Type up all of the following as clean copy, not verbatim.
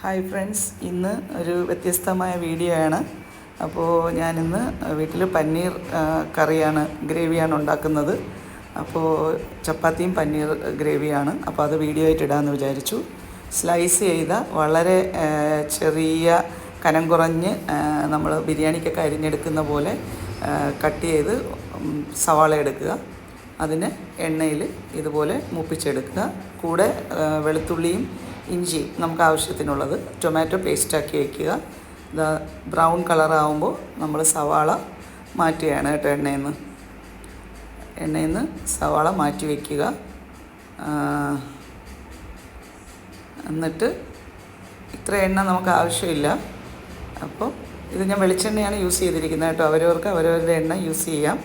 Hi friends, ഇന്ന് ഒരു വ്യത്യസ്തമായ വീഡിയോ ആണ്. അപ്പോൾ ഞാനിന്ന് വീട്ടിൽ പനീർ ഗ്രേവിയാണ് ഉണ്ടാക്കുന്നത്. അപ്പോൾ ചപ്പാത്തിയും പനീർ ഗ്രേവിയാണ്. അപ്പോൾ അത് വീഡിയോ ആയിട്ട് ഇടാമെന്ന് വിചാരിച്ചു. സ്ലൈസ് ചെയ്ത വളരെ ചെറിയ കനം കുറഞ്ഞ് നമ്മൾ ബിരിയാണിക്കൊക്കെ അരിഞ്ഞെടുക്കുന്ന പോലെ കട്ട് ചെയ്ത് സവാള എടുക്കുക. അതിനെ എണ്ണയിൽ ഇതുപോലെ മൂപ്പിച്ചെടുക്കുക. കൂടെ വെളുത്തുള്ളിയും ഇഞ്ചിയും നമുക്ക് ആവശ്യത്തിനുള്ളത് ടൊമാറ്റോ പേസ്റ്റാക്കി വയ്ക്കുക. ഇത് ബ്രൗൺ കളറാകുമ്പോൾ നമ്മൾ സവാള മാറ്റുകയാണ് കേട്ടോ. എണ്ണയിൽ നിന്ന് സവാള മാറ്റി വയ്ക്കുക. എന്നിട്ട് ഇത്ര എണ്ണ നമുക്ക് ആവശ്യമില്ല. അപ്പോൾ ഇത് ഞാൻ വെളിച്ചെണ്ണയാണ് യൂസ് ചെയ്തിരിക്കുന്നത് കേട്ടോ. അവരവർക്ക് അവരവരുടെ എണ്ണ യൂസ് ചെയ്യാം.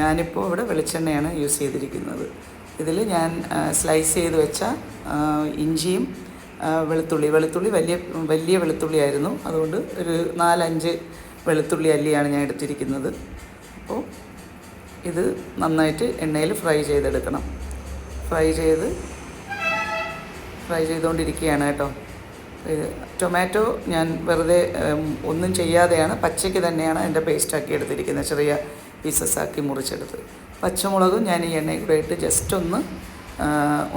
ഞാനിപ്പോൾ ഇവിടെ വെളിച്ചെണ്ണയാണ് യൂസ് ചെയ്തിരിക്കുന്നത്. ഇതിൽ ഞാൻ സ്ലൈസ് ചെയ്ത് വെച്ച ഇഞ്ചിയും വെളുത്തുള്ളി വലിയ വെളുത്തുള്ളി ആയിരുന്നു. അതുകൊണ്ട് ഒരു 4-5 വെളുത്തുള്ളി അല്ലിയാണ് ഞാൻ എടുത്തിരിക്കുന്നത്. അപ്പോൾ ഇത് നന്നായിട്ട് എണ്ണയിൽ ഫ്രൈ ചെയ്തെടുക്കണം. ഫ്രൈ ചെയ്തുകൊണ്ടിരിക്കുകയാണ് കേട്ടോ. ടൊമാറ്റോ ഞാൻ വെറുതെ ഒന്നും ചെയ്യാതെയാണ് പച്ചയ്ക്ക് തന്നെയാണ് എൻ്റെ പേസ്റ്റാക്കി എടുത്തിരിക്കുന്നത്. ചെറിയ പീസസ് ആക്കി മുറിച്ചെടുത്ത്. പച്ചമുളകും ഞാൻ ഈ എണ്ണയിൽ കൂടെ ഇട്ട് ജസ്റ്റ്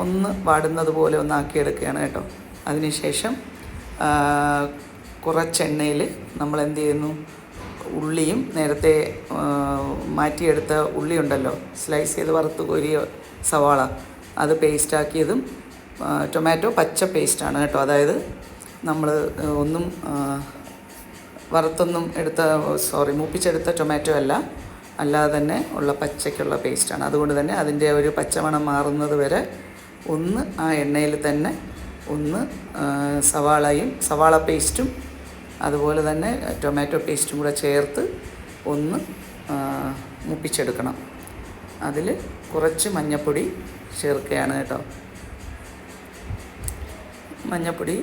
ഒന്ന് വാടുന്നത് പോലെ ആക്കിയെടുക്കുകയാണ് കേട്ടോ. അതിനുശേഷം കുറച്ചെണ്ണയിൽ നമ്മൾ എന്ത് ചെയ്യുന്നു, ഉള്ളിയും നേരത്തെ മാറ്റിയെടുത്ത ഉള്ളി ഉണ്ടല്ലോ, സ്ലൈസ് ചെയ്ത് വറുത്ത് കോരിയ സവാള, അത് പേസ്റ്റാക്കിയതും ടൊമാറ്റോ പച്ച പേസ്റ്റാണ് കേട്ടോ. അതായത് നമ്മൾ ഒന്നും മൂപ്പിച്ചെടുത്ത ടൊമാറ്റോ അല്ലാതെ തന്നെ ഉള്ള പച്ചയ്ക്കുള്ള പേസ്റ്റാണ്. അതുകൊണ്ട് തന്നെ അതിൻ്റെ ഒരു പച്ചമണം മാറുന്നത് വരെ ആ എണ്ണയിൽ തന്നെ സവാള പേസ്റ്റും അതുപോലെ തന്നെ ടൊമാറ്റോ പേസ്റ്റും കൂടെ ചേർത്ത് മൂപ്പിച്ചെടുക്കണം. അതിൽ കുറച്ച് മഞ്ഞൾപ്പൊടി ചേർക്കുകയാണ് കേട്ടോ. മഞ്ഞൾപ്പൊടി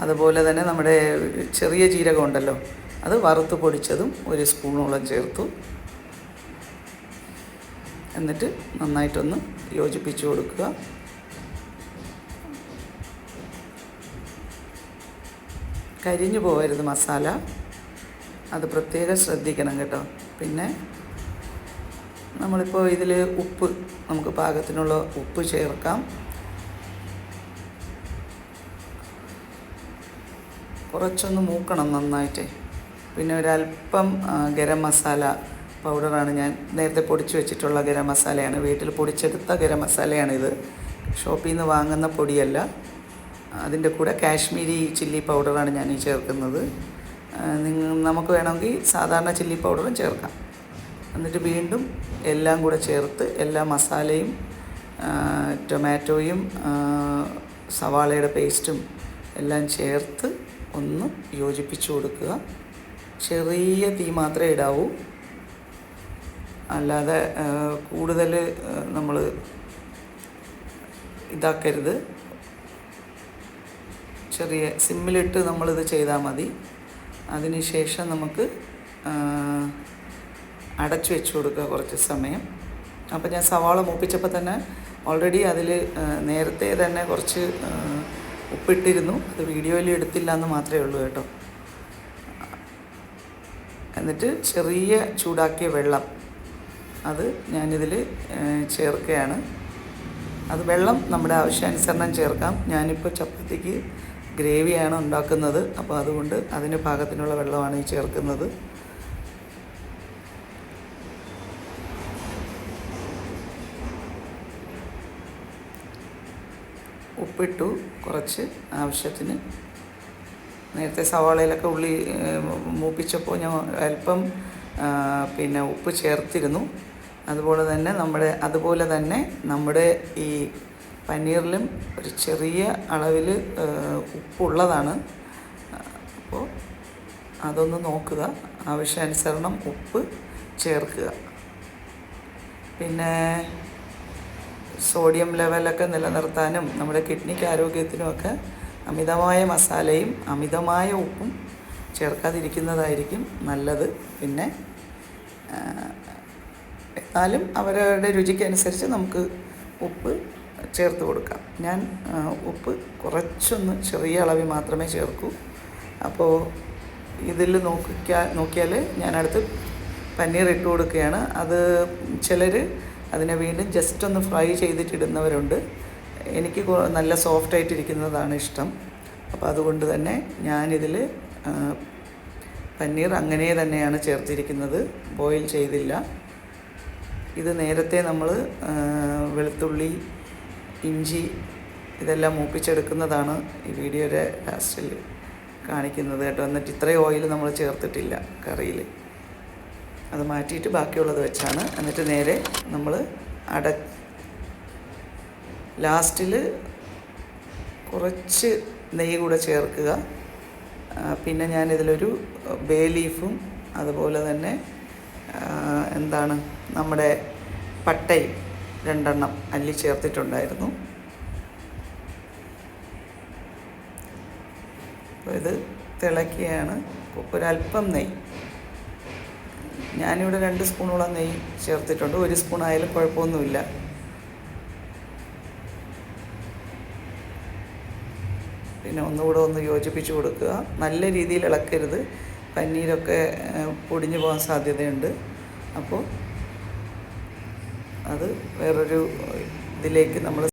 അതുപോലെ തന്നെ നമ്മുടെ ചെറിയ ജീരകം ഉണ്ടല്ലോ, അത് വറുത്ത് പൊടിച്ചതും 1 സ്പൂണോളം ചേർത്തു. എന്നിട്ട് നന്നായിട്ടൊന്ന് യോജിപ്പിച്ച് കൊടുക്കുക. കരിഞ്ഞു പോകരുത് മസാല, അത് പ്രത്യേകം ശ്രദ്ധിക്കണം കേട്ടോ. പിന്നെ നമ്മളിപ്പോൾ ഇതിൽ നമുക്ക് പാകത്തിനുള്ള ഉപ്പ് ചേർക്കാം. കുറച്ചൊന്ന് മൂക്കണം നന്നായിട്ട്. പിന്നെ ഒരല്പം ഗരം മസാല പൗഡറാണ്, ഞാൻ നേരത്തെ പൊടിച്ച് വെച്ചിട്ടുള്ള ഗരം മസാലയാണ്. വീട്ടിൽ പൊടിച്ചെടുത്ത ഗരം മസാലയാണിത്, ഷോപ്പിൽ നിന്ന് വാങ്ങുന്ന പൊടിയല്ല. അതിൻ്റെ കൂടെ കാശ്മീരി ചില്ലി പൗഡറാണ് ഞാൻ ഈ ചേർക്കുന്നത്. നമുക്ക് വേണമെങ്കിൽ സാധാരണ ചില്ലി പൗഡറും ചേർക്കാം. എന്നിട്ട് വീണ്ടും എല്ലാം കൂടെ ചേർത്ത് എല്ലാ മസാലയും ടൊമാറ്റോയും സവാളയുടെ പേസ്റ്റും എല്ലാം ചേർത്ത് ഒന്ന് യോജിപ്പിച്ച് കൊടുക്കുക. ചെറിയ തീ മാത്രമേ ഇടാവൂ, അല്ലാതെ കൂടുതൽ നമ്മൾ ഇതാക്കരുത്. ചെറിയ സിമ്മിലിട്ട് നമ്മളിത് ചെയ്താൽ മതി. അതിനുശേഷം നമുക്ക് അടച്ചു വെച്ച് കൊടുക്കുക കുറച്ച് സമയം. അപ്പോൾ ഞാൻ സവാള മൂപ്പിച്ചപ്പോൾ തന്നെ ഓൾറെഡി അതിൽ നേരത്തെ തന്നെ കുറച്ച് ഉപ്പിട്ടിരുന്നു. അത് വീഡിയോയിൽ എടുത്തില്ല എന്ന് മാത്രമേ ഉള്ളൂ കേട്ടോ. എന്നിട്ട് ചെറിയ ചൂടാക്കിയ വെള്ളം അത് ഞാനിതിൽ ചേർക്കുകയാണ്. അത് വെള്ളം നമ്മുടെ ആവശ്യാനുസരണം ചേർക്കാം. ഞാനിപ്പോൾ ചപ്പാത്തിക്ക് ഗ്രേവിയാണ് ഉണ്ടാക്കുന്നത്, അപ്പോൾ അതുകൊണ്ട് അതിന് പാകത്തിനുള്ള വെള്ളമാണ് ഈ ചേർക്കുന്നത്. ഉപ്പിട്ടു കുറച്ച് ആവശ്യത്തിന്. നേരത്തെ സവാളയിലൊക്കെ ഉള്ളി മൂപ്പിച്ചപ്പോൾ ഞാൻ അല്പം ഉപ്പ് ചേർത്തിരുന്നു. അതുപോലെ തന്നെ നമ്മുടെ ഈ പനീറിലും ഒരു ചെറിയ അളവിൽ ഉപ്പുള്ളതാണ്. അപ്പോൾ അതൊന്ന് നോക്കുക, ആവശ്യാനുസരണം ഉപ്പ് ചേർക്കുക. പിന്നെ സോഡിയം ലെവലൊക്കെ നിലനിർത്താനും നമ്മുടെ കിഡ്നിക്ക് ആരോഗ്യത്തിനുമൊക്കെ അമിതമായ മസാലയും അമിതമായ ഉപ്പും ചേർക്കാതിരിക്കുന്നതായിരിക്കും നല്ലത്. പിന്നെ എന്നാലും അവരവരുടെ രുചിക്കനുസരിച്ച് നമുക്ക് ഉപ്പ് ചേർത്ത് കൊടുക്കാം. ഞാൻ ഉപ്പ് കുറച്ചൊന്ന് ചെറിയ അളവിൽ മാത്രമേ ചേർക്കൂ. അപ്പോൾ ഇതിൽ നോക്കിയാൽ ഞാനടുത്ത് പനീർ ഇട്ട് കൊടുക്കുകയാണ്. അത് ചിലർ അതിനെ വീണ്ടും ജസ്റ്റ് ഒന്ന് ഫ്രൈ ചെയ്തിട്ടിടുന്നവരുണ്ട്. എനിക്ക് നല്ല സോഫ്റ്റായിട്ടിരിക്കുന്നതാണ് ഇഷ്ടം. അപ്പോൾ അതുകൊണ്ട് തന്നെ ഞാനിതിൽ പനീർ അങ്ങനെ തന്നെയാണ് ചേർത്തിരിക്കുന്നത്, ബോയിൽ ചെയ്തില്ല. ഇത് നേരത്തെ നമ്മൾ വെളുത്തുള്ളി, ഇഞ്ചി ഇതെല്ലാം മൂപ്പിച്ചെടുക്കുന്നതാണ് ഈ വീഡിയോയുടെ ലാസ്റ്റിൽ കാണിക്കുന്നത് കേട്ടോ. എന്നിട്ട് ഇത്രയും ഓയിൽ നമ്മൾ ചേർത്തിട്ടില്ല കറിയിൽ. അത് മാറ്റിയിട്ട് ബാക്കിയുള്ളത് വെച്ചാണ്. എന്നിട്ട് നേരെ നമ്മൾ ലാസ്റ്റിൽ കുറച്ച് നെയ്യ് കൂടെ ചേർക്കുക. പിന്നെ ഞാനിതിലൊരു ബേ ലീഫും അതുപോലെ തന്നെ നമ്മുടെ പട്ടയും 2 അല്ലി ചേർത്തിട്ടുണ്ടായിരുന്നു. അപ്പോൾ ഇത് തിളക്കുകയാണ്. ഒരല്പം നെയ്യ്, ഞാനിവിടെ 2 സ്പൂണോളം നെയ്യ് ചേർത്തിട്ടുണ്ട്. 1 സ്പൂൺ ആയാലും കുഴപ്പമൊന്നുമില്ല. പിന്നെ ഒന്നുകൂടെ ഒന്ന് യോജിപ്പിച്ച് കൊടുക്കുക. നല്ല രീതിയിൽ ഇളക്കരുത്, പനീരൊക്കെ പൊടിഞ്ഞു പോകാൻ സാധ്യതയുണ്ട്. അപ്പോൾ അത് വേറൊരു ഇതിലേക്ക് നമ്മൾ